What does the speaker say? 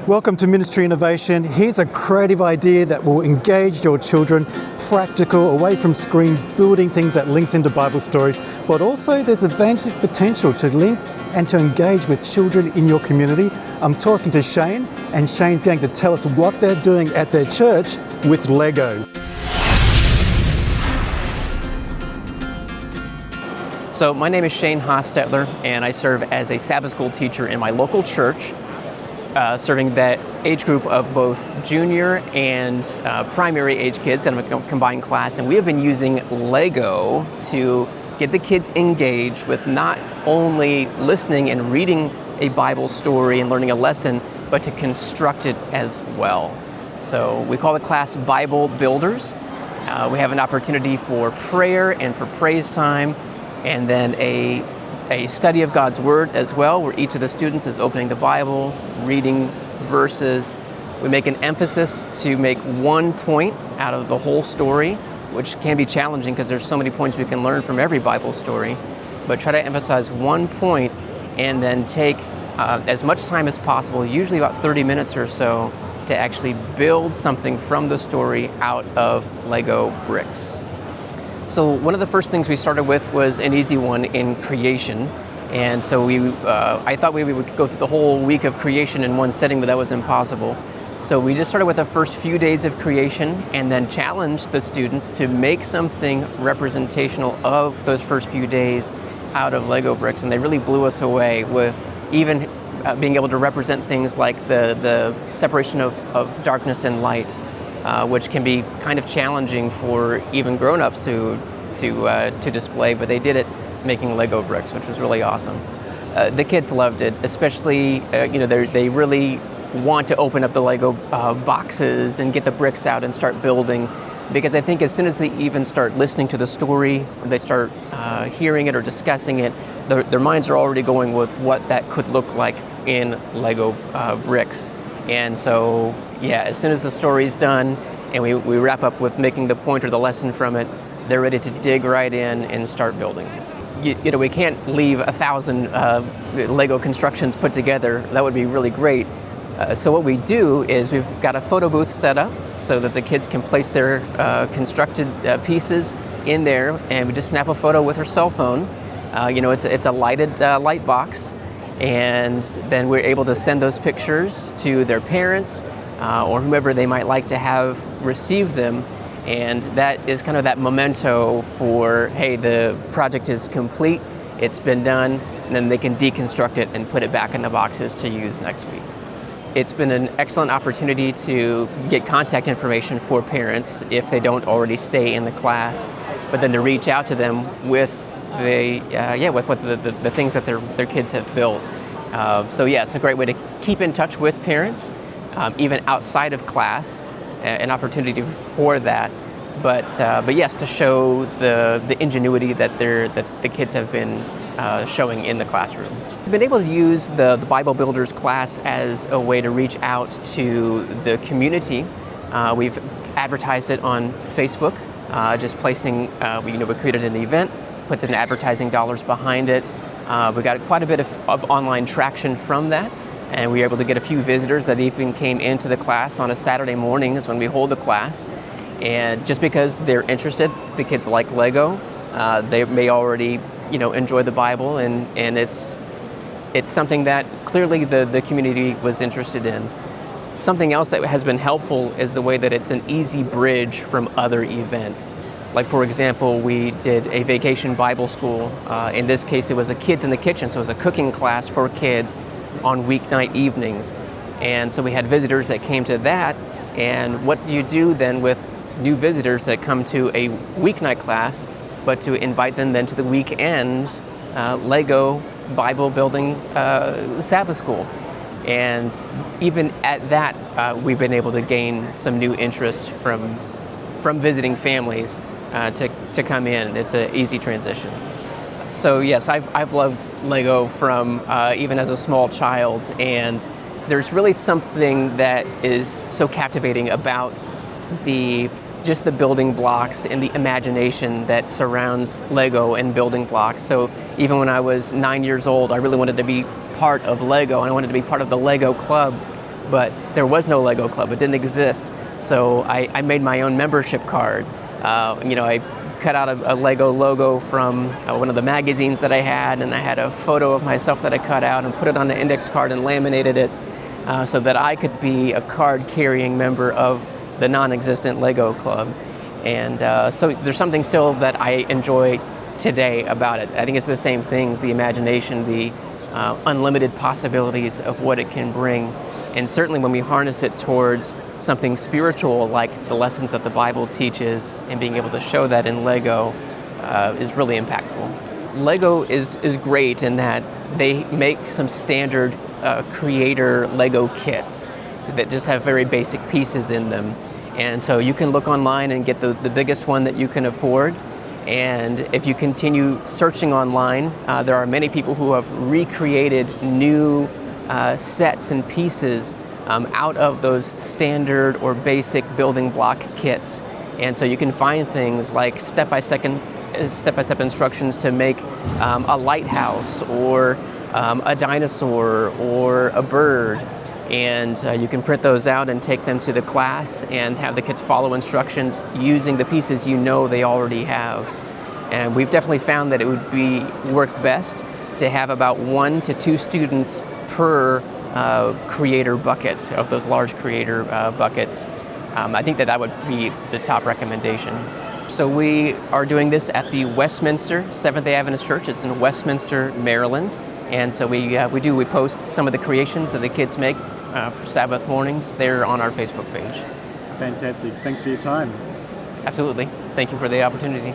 Welcome to Ministry Innovation. Here's a creative idea that will engage your children, practical, away from screens, building things that links into Bible stories, but also there's evangelistic potential to link and to engage with children in your community. I'm talking to Shane, and Shane's going to tell us what they're doing at their church with Lego. So my name is Shane Hochstetler, and I serve as a Sabbath school teacher in my local church, serving that age group of both junior and primary age kids in a combined class. And we have been using Lego to get the kids engaged with not only listening and reading a Bible story and learning a lesson, but to construct it as well. So we call the class Bible Builders. We have an opportunity for prayer and for praise time, and then a study of God's Word as well, where each of the students is opening the Bible, reading verses. We make an emphasis to make one point out of the whole story, which can be challenging because there's so many points we can learn from every Bible story. But try to emphasize one point and then take as much time as possible, usually about 30 minutes or so, to actually build something from the story out of Lego bricks. So one of the first things we started with was an easy one in creation. And so I thought we would go through the whole week of creation in one setting, but that was impossible. So we just started with the first few days of creation and then challenged the students to make something representational of those first few days out of Lego bricks. And they really blew us away with even being able to represent things like the separation of darkness and light, which can be kind of challenging for even grown-ups to display, but they did it making Lego bricks, which was really awesome. The kids loved it, especially they really want to open up the Lego boxes and get the bricks out and start building, because I think as soon as they even start listening to the story, or they start hearing it or discussing it, their minds are already going with what that could look like in Lego bricks. And so, yeah, as soon as the story's done and we wrap up with making the point or the lesson from it, they're ready to dig right in and start building. We can't leave 1,000 Lego constructions put together. That would be really great. So what we do is we've got a photo booth set up so that the kids can place their constructed pieces in there, and we just snap a photo with their cell phone. It's a lighted light box, and then we're able to send those pictures to their parents or whomever they might like to have receive them. And that is kind of that memento for, hey, the project is complete, it's been done, and then they can deconstruct it and put it back in the boxes to use next week. It's been an excellent opportunity to get contact information for parents if they don't already stay in the class, but then to reach out to them with the things that their kids have built. It's a great way to keep in touch with parents, even outside of class, an opportunity for that. But yes, to show the ingenuity that the kids have been showing in the classroom. We've been able to use the Bible Builders class as a way to reach out to the community. We've advertised it on Facebook, just placing, we created an event, puts in advertising dollars behind it. We got quite a bit of online traction from that, and we were able to get a few visitors that even came into the class on a Saturday morning is when we hold the class. And just because they're interested, the kids like Lego, they may already enjoy the Bible, and it's something that clearly the community was interested in. Something else that has been helpful is the way that it's an easy bridge from other events. Like, for example, we did a vacation Bible school. In this case, it was a Kids in the Kitchen, so it was a cooking class for kids on weeknight evenings. And so we had visitors that came to that. And what do you do then with new visitors that come to a weeknight class, but to invite them then to the weekend Lego Bible building Sabbath school? And even at that, we've been able to gain some new interest from visiting families to come in. It's an easy transition. So yes, I've loved Lego from even as a small child, and there's really something that is so captivating about just the building blocks and the imagination that surrounds Lego and building blocks. So even when I was 9 years old, I really wanted to be part of Lego, and I wanted to be part of the Lego club. but there was no Lego club. It didn't exist. So I made my own membership card. I cut out a Lego logo from one of the magazines that I had, and I had a photo of myself that I cut out and put it on the index card and laminated it so that I could be a card-carrying member of the non-existent Lego club. And so there's something still that I enjoy today about it. I think it's the same things, the imagination, the unlimited possibilities of what it can bring. And certainly when we harness it towards something spiritual like the lessons that the Bible teaches, and being able to show that in Lego is really impactful. Lego is great in that they make some standard creator Lego kits that just have very basic pieces in them. And so you can look online and get the biggest one that you can afford. And if you continue searching online, there are many people who have recreated new sets and pieces out of those standard or basic building block kits. And so you can find things like step-by-step instructions to make a lighthouse or a dinosaur or a bird. And you can print those out and take them to the class and have the kids follow instructions using the pieces you know they already have. And we've definitely found that it would work best to have about 1 to 2 students per creator bucket, of those large creator buckets. I think that would be the top recommendation. So we are doing this at the Westminster Seventh-day Adventist Church. It's in Westminster, Maryland. And so we post some of the creations that the kids make for Sabbath mornings there on our Facebook page. Fantastic. Thanks for your time. Absolutely. Thank you for the opportunity.